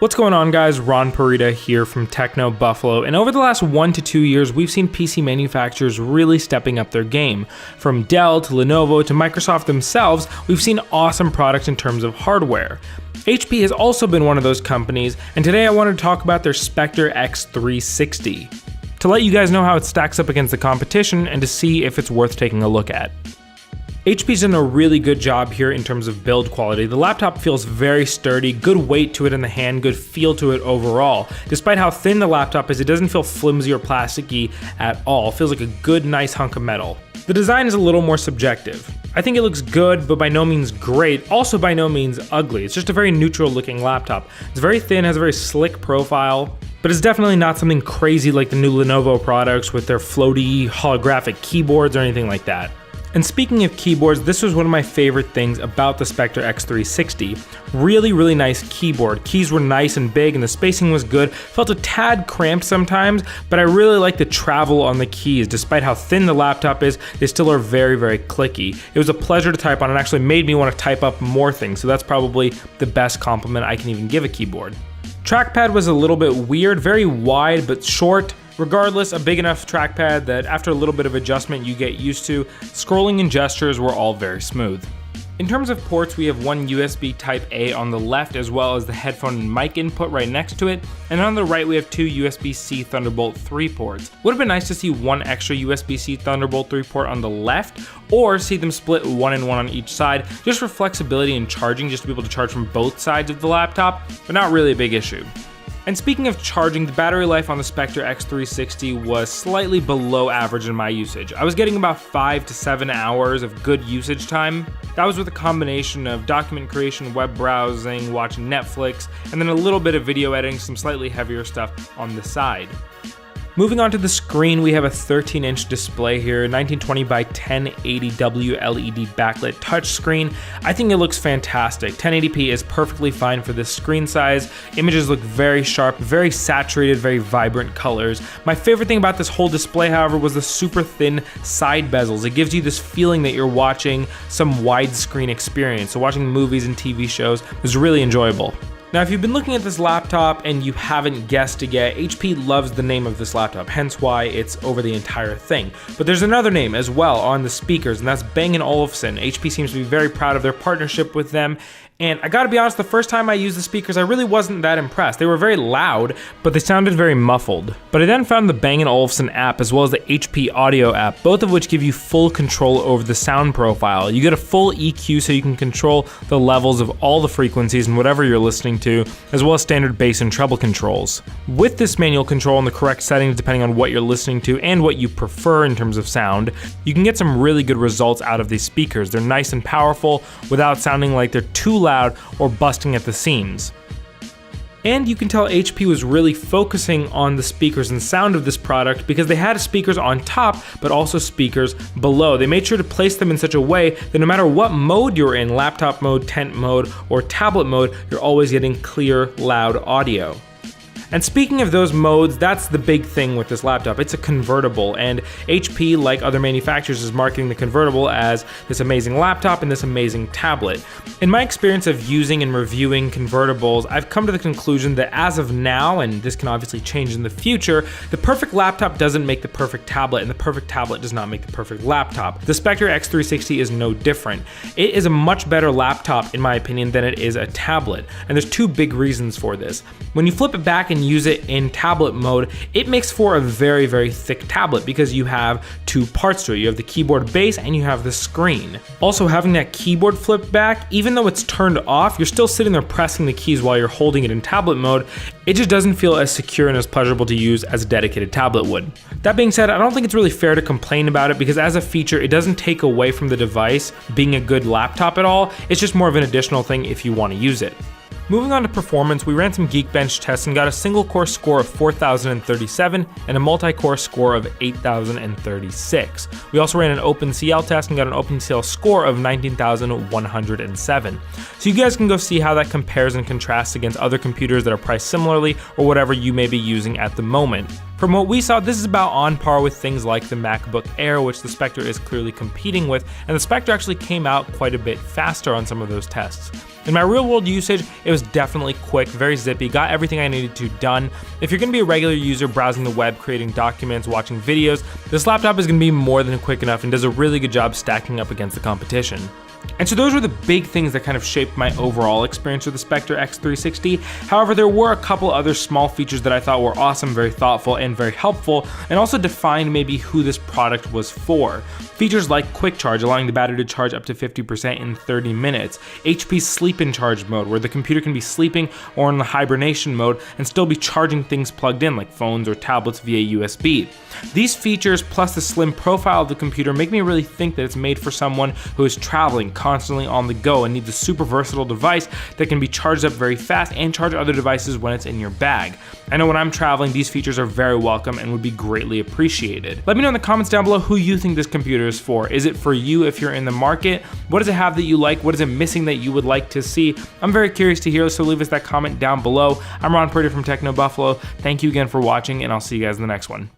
What's going on, guys? Ron Parita here from Techno Buffalo, and over the last 1 to 2 years, we've seen PC manufacturers really stepping up their game. From Dell to Lenovo to Microsoft themselves, we've seen awesome products in terms of hardware. HP has also been one of those companies, and today I wanted to talk about their Spectre x360. To let you guys know how it stacks up against the competition and to see if it's worth taking a look at. HP's done a really good job here in terms of build quality. The laptop feels very sturdy, good weight to it in the hand, good feel to it overall. Despite how thin the laptop is, it doesn't feel flimsy or plasticky at all. It feels like a good, nice hunk of metal. The design is a little more subjective. I think it looks good, but by no means great, also by no means ugly. It's just a very neutral looking laptop. It's very thin, has a very slick profile, but it's definitely not something crazy like the new Lenovo products with their floaty holographic keyboards or anything like that. And speaking of keyboards, this was one of my favorite things about the Spectre x360. Really nice keyboard. Keys were nice and big and the spacing was good. Felt a tad cramped sometimes, but I really like the travel on the keys. Despite how thin the laptop is, they still are very clicky. It was a pleasure to type on and actually made me want to type up more things, so that's probably the best compliment I can even give a keyboard. Trackpad was a little bit weird, very wide but short. Regardless, a big enough trackpad that after a little bit of adjustment you get used to. Scrolling and gestures were all very smooth. In terms of ports, we have one USB Type-A on the left as well as the headphone and mic input right next to it, and on the right we have two USB-C Thunderbolt 3 ports. Would have been nice to see one extra USB-C Thunderbolt 3 port on the left, or see them split one and one on each side, just for flexibility in charging, just to be able to charge from both sides of the laptop, but not really a big issue. And speaking of charging, the battery life on the Spectre x360 was slightly below average in my usage. I was getting about 5 to 7 hours of good usage time. That was with a combination of document creation, web browsing, watching Netflix, and then a little bit of video editing, some slightly heavier stuff on the side. Moving on to the screen, we have a 13-inch display here, 1920 by 1080 WLED backlit touchscreen. I think it looks fantastic. 1080p is perfectly fine for this screen size. Images look very sharp, very saturated, very vibrant colors. My favorite thing about this whole display, however, was the super thin side bezels. It gives you this feeling that you're watching some widescreen experience. So watching movies and TV shows was really enjoyable. Now, if you've been looking at this laptop and you haven't guessed it yet, HP loves the name of this laptop, hence why it's over the entire thing. But there's another name as well on the speakers, and that's Bang & Olufsen. HP seems to be very proud of their partnership with them. And I gotta be honest, the first time I used the speakers, I really wasn't that impressed. They were very loud, but they sounded very muffled. But I then found the Bang & Olufsen app as well as the HP Audio app, both of which give you full control over the sound profile. You get a full EQ so you can control the levels of all the frequencies and whatever you're listening to, as well as standard bass and treble controls. With this manual control and the correct settings depending on what you're listening to and what you prefer in terms of sound, you can get some really good results out of these speakers. They're nice and powerful without sounding like they're too loud or busting at the seams. And you can tell HP was really focusing on the speakers and sound of this product because they had speakers on top, but also speakers below. They made sure to place them in such a way that no matter what mode you're in, laptop mode, tent mode, or tablet mode, you're always getting clear, loud audio. And speaking of those modes, that's the big thing with this laptop. It's a convertible, and HP, like other manufacturers, is marketing the convertible as this amazing laptop and this amazing tablet. In my experience of using and reviewing convertibles, I've come to the conclusion that as of now, and this can obviously change in the future, the perfect laptop doesn't make the perfect tablet, and the perfect tablet does not make the perfect laptop. The Spectre x360 is no different. It is a much better laptop, in my opinion, than it is a tablet, and there's two big reasons for this. When you flip it back and use it in tablet mode, it makes for a very thick tablet because you have two parts to it. You have the keyboard base and you have the screen. Also, having that keyboard flipped back, even though it's turned off, you're still sitting there pressing the keys while you're holding it in tablet mode. It just doesn't feel as secure and as pleasurable to use as a dedicated tablet would. That being said, I don't think it's really fair to complain about it because as a feature, it doesn't take away from the device being a good laptop at all. It's just more of an additional thing if you want to use it. Moving on to performance, we ran some Geekbench tests and got a single core score of 4,037 and a multi-core score of 8,036. We also ran an OpenCL test and got an OpenCL score of 19,107. So you guys can go see how that compares and contrasts against other computers that are priced similarly or whatever you may be using at the moment. From what we saw, this is about on par with things like the MacBook Air, which the Spectre is clearly competing with, and the Spectre actually came out quite a bit faster on some of those tests. In my real world usage, it was definitely quick, very zippy, got everything I needed to done. If you're gonna be a regular user browsing the web, creating documents, watching videos, this laptop is gonna be more than quick enough and does a really good job stacking up against the competition. And so those were the big things that kind of shaped my overall experience with the Spectre x360. However, there were a couple other small features that I thought were awesome, very thoughtful, and very helpful, and also defined maybe who this product was for. Features like quick charge, allowing the battery to charge up to 50% in 30 minutes. HP's sleep and charge mode, where the computer can be sleeping or in the hibernation mode and still be charging things plugged in, like phones or tablets via USB. These features, plus the slim profile of the computer, make me really think that it's made for someone who is traveling, constantly on the go, and needs a super versatile device that can be charged up very fast and charge other devices when it's in your bag. I know when I'm traveling, these features are very welcome and would be greatly appreciated. Let me know in the comments down below who you think this computer is for. Is it for you if you're in the market? What does it have that you like? What is it missing that you would like to see? I'm very curious to hear, so leave us that comment down below. I'm Ron Purdy from Techno Buffalo. Thank you again for watching, and I'll see you guys in the next one.